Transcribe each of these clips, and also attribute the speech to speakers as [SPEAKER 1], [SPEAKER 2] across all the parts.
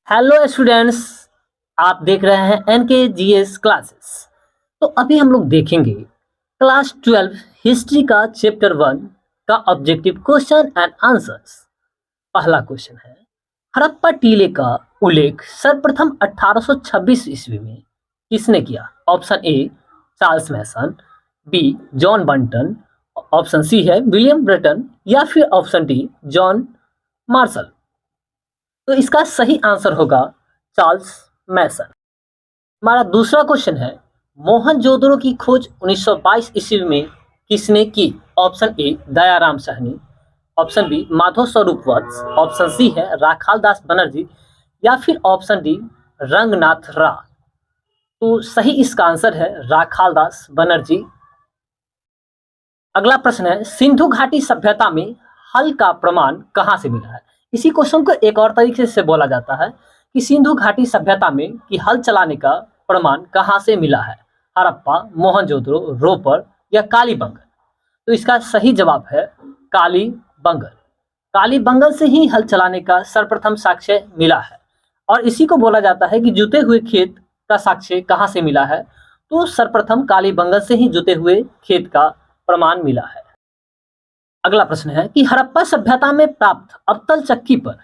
[SPEAKER 1] Hello students, आप देख रहे हैं एनके जीएस क्लासेस। तो अभी हम लोग देखेंगे क्लास 12 हिस्ट्री का चैप्टर 1 का ऑब्जेक्टिव क्वेश्चन एंड आंसर्स। पहला क्वेश्चन है, हड़प्पा टीले का उल्लेख सर्वप्रथम 1826 ईस्वी में किसने किया? Option A Charles Masson, B John Brunton, option C है विलियम ब्रेटन या फिर ऑप्शन डी जॉन मार्शल। तो इसका सही आंसर होगा चार्ल्स मैसन। हमारा दूसरा क्वेश्चन है, मोहनजोदड़ो की खोज 1922 ईस्वी में किसने की? Option A Dayaram Sahni, option B Madhav Swarup Vats, option C है राखाल दास बनर्जी या फिर ऑप्शन डी रंगनाथ रा। तो सही इसका आंसर है राखाल दास बनर्जी। अगला प्रश्न है, सिंधु घाटी सभ्यता में हल का प्रमाण कहां से मिला है? इसी क्वेश्चन को एक और तरीके से बोला जाता है कि सिंधु घाटी सभ्यता में कि हल चलाने का प्रमाण कहां से मिला है? हड़प्पा, मोहनजोदड़ो, रोपर या कालीबंगन। तो इसका सही जवाब है कालीबंगन। कालीबंगन से ही हल चलाने का सर्वप्रथम साक्ष्य मिला है। और इसी को बोला जाता है कि जुते हुए खेत का साक्ष्य कहां से मिला है? तो सर्वप्रथम कालीबंगन से ही जुते हुए खेत का प्रमाण मिला है। अगला प्रश्न है कि हड़प्पा सभ्यता में प्राप्त अवतल चक्की पर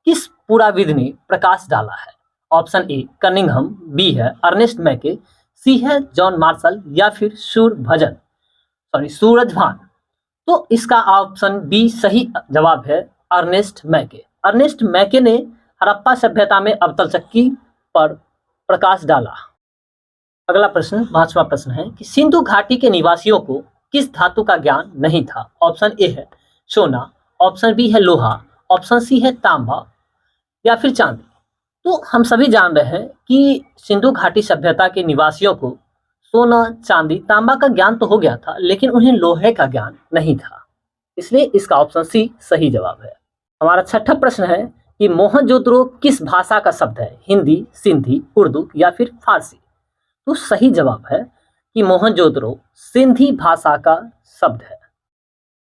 [SPEAKER 1] किस पुराविद ने प्रकाश डाला है? ऑप्शन ए कनिंघम, बी है अर्नेस्ट मैके, सी है जॉन मार्शल या फिर सूरजभान। तो इसका ऑप्शन बी सही जवाब है अर्नेस्ट मैके। अर्नेस्ट मैके ने हड़प्पा सभ्यता में अवतल चक्की पर प्रकाश डाला। अगला प्रश्न, पांचवा प्रश्न है कि सिंधु घाटी के निवासियों को किस धातु का ज्ञान नहीं था? ऑप्शन ए है सोना, ऑप्शन बी है लोहा, ऑप्शन सी है तांबा या फिर चांदी। तो हम सभी जान रहे हैं कि सिंधु घाटी सभ्यता के निवासियों को सोना, चांदी, तांबा का ज्ञान तो हो गया था, लेकिन उन्हें लोहे का ज्ञान नहीं था। इसलिए इसका ऑप्शन सी सही जवाब है। हमारा छठा प्रश्न है कि मोहनजोदड़ो किस भाषा का शब्द है? हिंदी, सिंधी, उर्दू या फिर फारसी। तो सही जवाब है कि मोहनजोदड़ो सिंधी भाषा का शब्द है,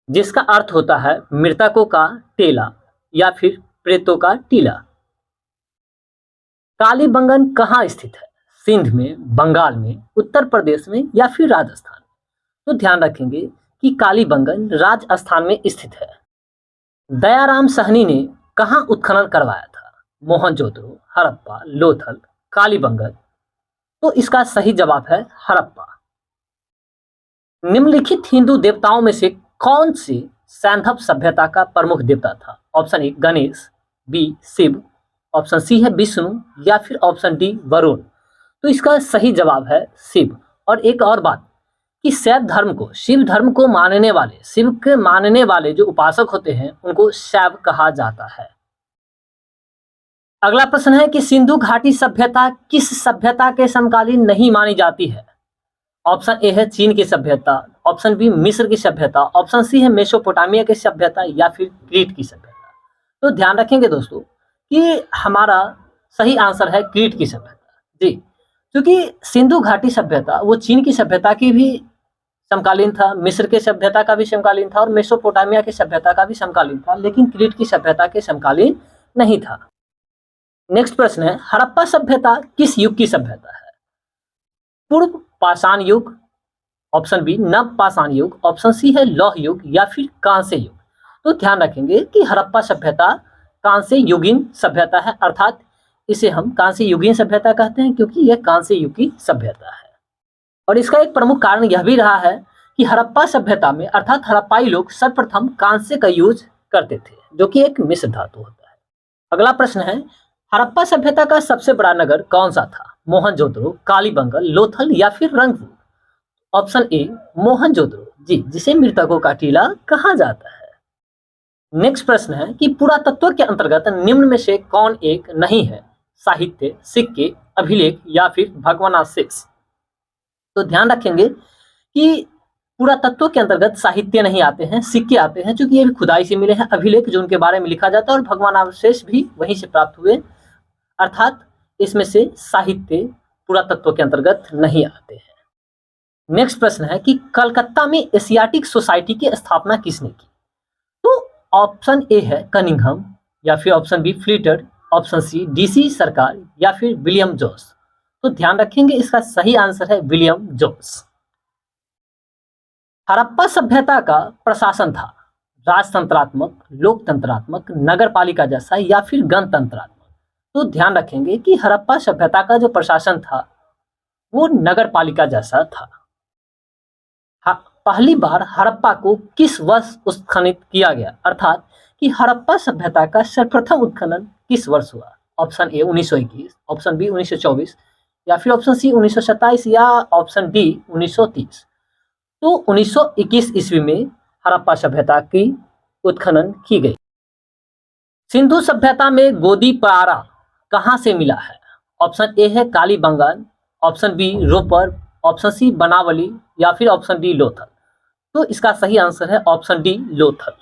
[SPEAKER 1] जिसका अर्थ होता है मृतकों का टेला या फिर प्रेतों का टीला। कालीबंगन कहाँ स्थित है? सिंध में, बंगाल में, उत्तर प्रदेश में या फिर राजस्थान। तो ध्यान रखेंगे कि कालीबंगन राजस्थान में स्थित है। दयाराम साहनी ने कहाँ उत्खनन करवाया था? मोहनजोदड़ो, हड़प्पा, लोथल, कालीबंगन। तो इसका सही जवाब है हड़प्पा। निम्नलिखित हिंदू देवताओं में से कौन से सैंधव सभ्यता का प्रमुख देवता था? Option A Ganesh, B Shiv, option C है विष्णु या फिर ऑप्शन डी वरुण। तो इसका सही जवाब है शिव। और एक और बात कि शैव धर्म को, शिव धर्म को मानने वाले, शिव के मानने वाले जो उपासक होते हैं उनको शैव कहा जाता है। अगला प्रश्न है कि सिंधु घाटी सभ्यता किस सभ्यता के समकालीन नहीं मानी जाती है? ऑप्शन ए है चीन की सभ्यता, ऑप्शन बी मिस्र की सभ्यता, ऑप्शन सी है मेसोपोटामिया की सभ्यता या फिर क्रीट की सभ्यता। तो ध्यान रखेंगे दोस्तों कि हमारा सही आंसर है क्रीट की सभ्यता। जी, क्योंकि सिंधु घाटी सभ्यता वो चीन की सभ्यता की भी समकालीन था, मिस्र के सभ्यता का भी समकालीन था और मेसोपोटामिया की सभ्यता का भी समकालीन था, लेकिन क्रीट की सभ्यता के समकालीन नहीं था। नेक्स्ट प्रश्न है, हड़प्पा सभ्यता किस युग की सभ्यता है? पूर्व पाषाण युग, ऑप्शन बी नव पाषाण युग, ऑप्शन सी है लौह युग या फिर कांस्य युग। तो ध्यान रखेंगे कि हड़प्पा सभ्यता कांस्य युगीन सभ्यता है, अर्थात इसे हम कांस्य युगीन सभ्यता कहते हैं क्योंकि यह कांस्य युग की सभ्यता है। और इसका एक प्रमुख कारण यह भी रहा है कि हड़प्पा सभ्यता में अर्थात हड़प्पाई लोग सर्वप्रथम कांस्य का यूज करते थे, जो कि एक मिश्र धातु होता है। अगला प्रश्न है, हड़प्पा सभ्यता का सबसे बड़ा नगर कौन सा था? मोहनजोदड़ो, कालीबंगन, लोथल या फिर रंगपुर। ऑप्शन ए मोहनजोदड़ो, जी, जिसे मृतकों का टीला कहा जाता है। नेक्स्ट प्रश्न है कि पुरातत्व के अंतर्गत निम्न में से कौन एक नहीं है? साहित्य, सिक्के, अभिलेख या फिर भगवानावशेष। तो ध्यान रखेंगे कि पुरातत्व के अंतर्गत साहित्य नहीं आते हैं, सिक्के आते हैं, क्योंकि ये भी खुदाई से मिले हैं। अभिलेख जो उनके बारे में लिखा जाता है और भगवानावशेष भी वहीं से प्राप्त हुए, अर्थात इसमें से साहित्य पुरातत्व के अंतर्गत नहीं आते हैं। नेक्स्ट प्रश्न है कि कलकत्ता में एशियाटिक सोसाइटी की स्थापना किसने की? तो ऑप्शन ए है कनिंघम या फिर option B Fleet option C DC Sircar या फिर विलियम जोन्स। तो ध्यान रखेंगे इसका सही आंसर है विलियम जोन्स। हड़प्पा सभ्यता का प्रशासन था राजतंत्रात्मक, लोकतंत्रात्मक, नगरपालिका जैसा या फिर गणतंत्रात्मक। तो ध्यान रखेंगे कि हड़प्पा सभ्यता का जो प्रशासन था वो नगरपालिका जैसा था। पहली बार हड़प्पा को किस वर्ष उत्खनन किया गया, अर्थात कि हड़प्पा सभ्यता का सर्वप्रथम उत्खनन किस वर्ष हुआ? ऑप्शन ए 1921, ऑप्शन बी 1924 या फिर ऑप्शन सी 1927 या ऑप्शन डी 1930। तो 1921 ईस्वी में हड़प्पा सभ्यता की उत्खनन की गई। सिंधु सभ्यता में गोदी परारा कहां से मिला है? ऑप्शन ए है Kalibangan, option B Ropar, option C Banawali या फिर ऑप्शन डी लोथल। तो इसका सही आंसर है ऑप्शन डी लोथल।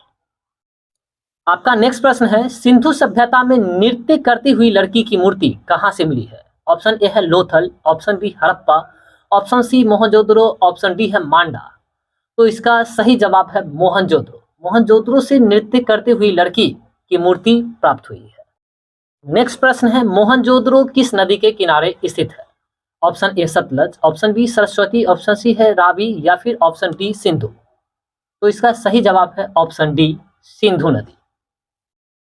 [SPEAKER 1] आपका नेक्स्ट प्रश्न है सिंधु सभ्यता में नृत्य करती हुई लड़की की मूर्ति कहां से मिली है? ऑप्शन ए है Lothal, option B Harappa, option C Mohenjodaro, option D है मांडा। तो इसका सही जवाब है मोहनजोदड़ो। मोहनजोदड़ो से नृत्य करती हुई लड़की की मूर्ति प्राप्त हुई है। नेक्स्ट प्रश्न है मोहनजोदड़ो किस नदी के किनारे स्थित है? Option A Sutlej, option B Saraswati, option C है रावी या फिर ऑप्शन डी सिंधु। तो इसका सही जवाब है ऑप्शन डी सिंधु नदी।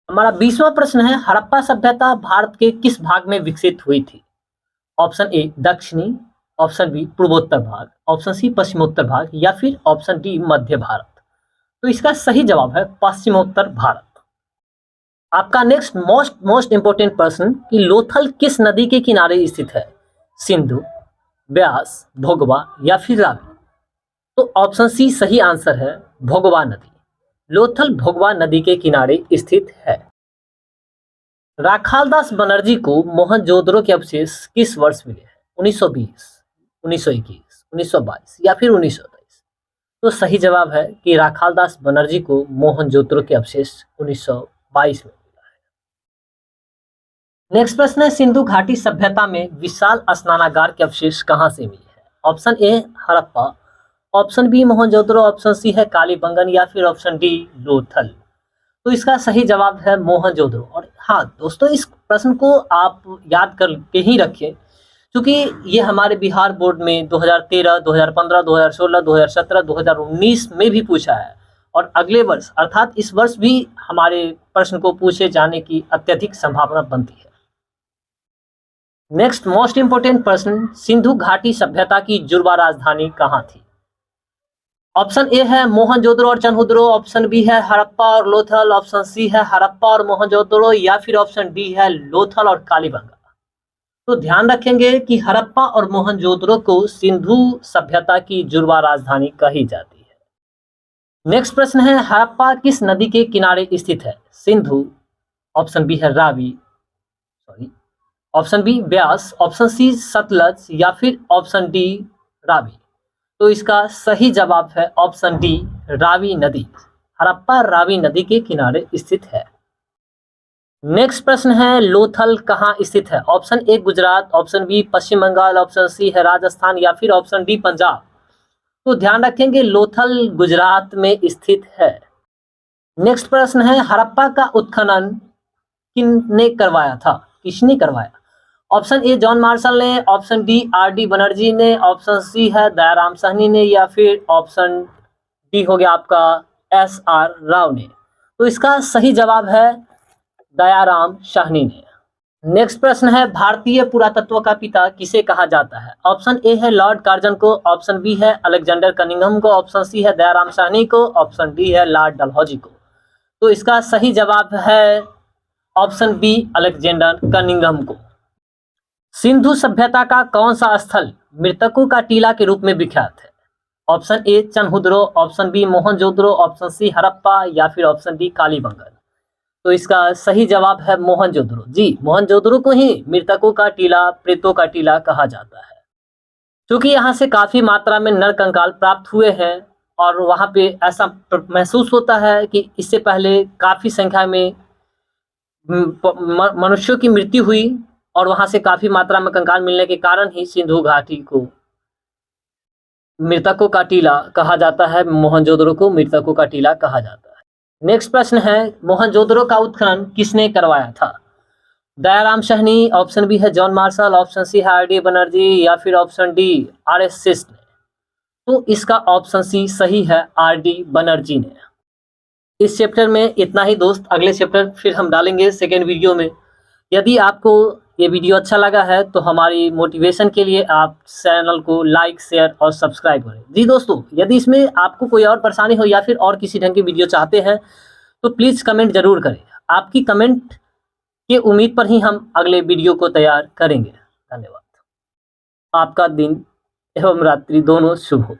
[SPEAKER 1] हमारा 20वां प्रश्न है हड़प्पा सभ्यता भारत के किस भाग में विकसित हुई थी? ऑप्शन ए दक्षिणी, ऑप्शन बी पूर्वोत्तर भाग, ऑप्शन सी पश्चिमोत्तर भाग या फिर ऑप्शन डी मध्य भारत। तो इसका सही जवाब है पश्चिमोत्तर भारत। आपका नेक्स्ट मोस्ट इंपोर्टेंट प्रश्न कि लोथल किस नदी के किनारे स्थित है? सिंधु, ब्यास, भोगवा या फिर रावी। तो ऑप्शन सी सही आंसर है भोगवा नदी। लोथल भोगवा नदी के किनारे स्थित है। राखालदास बनर्जी को मोहनजोदड़ो के अवशेष किस वर्ष मिले हैं? 1920, 1921, 1922 या फिर 1923। तो सही जवाब है कि राखालदास बनर्जी को मोहनजोदड़ो के अवशेष 1922 में मिला है। नेक्स्ट प्रश्न है सिंधु घाटी सभ्यता में विशाल स्नानागार के अवशेष कहां से मिले हैं? Option A Harappa, option B Mohenjodaro, option C है कालीबंगन या फिर ऑप्शन डी लोथल। तो इसका सही जवाब है मोहनजोदड़ो। और हाँ दोस्तों, इस प्रश्न को आप याद करके ही रखें क्योंकि ये हमारे बिहार बोर्ड में 2013, 2015, 2016, 2017, 2019 में भी पूछा है और अगले वर्ष अर्थात इस वर्ष भी हमारे प्रश्न को पूछे जाने की अत्यधिक संभावना बनती है। नेक्स्ट मोस्ट इंपोर्टेंट प्रश्न सिंधु घाटी सभ्यता की जुड़वा राजधानी कहाँ थी? ऑप्शन ए है मोहनजोदड़ो और चनहुदड़ो, ऑप्शन बी है हड़प्पा और लोथल, ऑप्शन सी है हड़प्पा और मोहनजोदड़ो या फिर ऑप्शन डी है लोथल और कालीबंगा। तो ध्यान रखेंगे कि हड़प्पा और मोहनजोदड़ो को सिंधु सभ्यता की जुड़वा राजधानी कही जाती है। नेक्स्ट प्रश्न है हड़प्पा किस नदी के किनारे स्थित है? सिंधु, ऑप्शन बी है Ravi, option B Beas, option C Sutlej या फिर ऑप्शन डी रावी। तो इसका सही जवाब है ऑप्शन डी रावी नदी। हड़प्पा रावी नदी के किनारे स्थित है। नेक्स्ट प्रश्न है लोथल कहाँ स्थित है? Option A Gujarat, option B Paschim Bangal, option C है राजस्थान या फिर ऑप्शन डी पंजाब। तो ध्यान रखेंगे लोथल गुजरात में स्थित है। नेक्स्ट प्रश्न है हड़प्पा का उत्खनन किसने करवाया था? किसने करवाया? ऑप्शन ए जॉन मार्शल ने, ऑप्शन डी आर.डी. बनर्जी ने, ऑप्शन सी है दयाराम साहनी ने या फिर ऑप्शन डी हो गया आपका एस.आर. राव ने। तो इसका सही जवाब है दयाराम साहनी ने। नेक्स्ट प्रश्न है भारतीय पुरातत्व का पिता किसे कहा जाता है? ऑप्शन ए है लॉर्ड कार्जन को, ऑप्शन बी है अलेक्जेंडर कनिंघम को, ऑप्शन सी है दयाराम साहनी को, ऑप्शन डी है लॉर्ड डलहौजी को। तो इसका सही जवाब है ऑप्शन बी अलेक्जेंडर कनिंघम को। सिंधु सभ्यता का कौन सा स्थल मृतकों का टीला के रूप में विख्यात है? Option A Chanhudaro, option B Mohenjodaro, option C Harappa या फिर ऑप्शन डी कालीबंगन। तो इसका सही जवाब है मोहनजोदड़ो। जी, मोहनजोदड़ो को ही मृतकों का टीला, प्रेतों का टीला कहा जाता है क्योंकि यहाँ से काफी मात्रा में नर कंकाल प्राप्त हुए हैं और वहाँ पे ऐसा महसूस होता है कि इससे पहले काफी संख्या में मनुष्यों की मृत्यु हुई और वहां से काफी मात्रा में कंकाल मिलने के कारण ही सिंधु घाटी को मृतकों का टीला कहा जाता है। मोहनजोदड़ो को मृतकों का टीला कहा जाता है। नेक्स्ट प्रश्न है मोहनजोदड़ो का उत्खनन किसने करवाया था? दयाराम साहनी, ऑप्शन बी है जॉन मार्शल, ऑप्शन सी है आर डी बनर्जी या फिर ऑप्शन डी आर एस सिस ने। तो इसका ऑप्शन सी सही है, आर डी बनर्जी ने। इस चैप्टर में इतना ही दोस्त, अगले चैप्टर फिर हम डालेंगे सेकेंड वीडियो में। यदि आपको ये वीडियो अच्छा लगा है तो हमारी मोटिवेशन के लिए आप चैनल को लाइक, शेयर और सब्सक्राइब करें। जी दोस्तों, यदि इसमें आपको कोई और परेशानी हो या फिर और किसी ढंग की वीडियो चाहते हैं तो प्लीज़ कमेंट ज़रूर करें। आपकी कमेंट की उम्मीद पर ही हम अगले वीडियो को तैयार करेंगे। धन्यवाद। आपका दिन एवं रात्रि दोनों शुभ हो।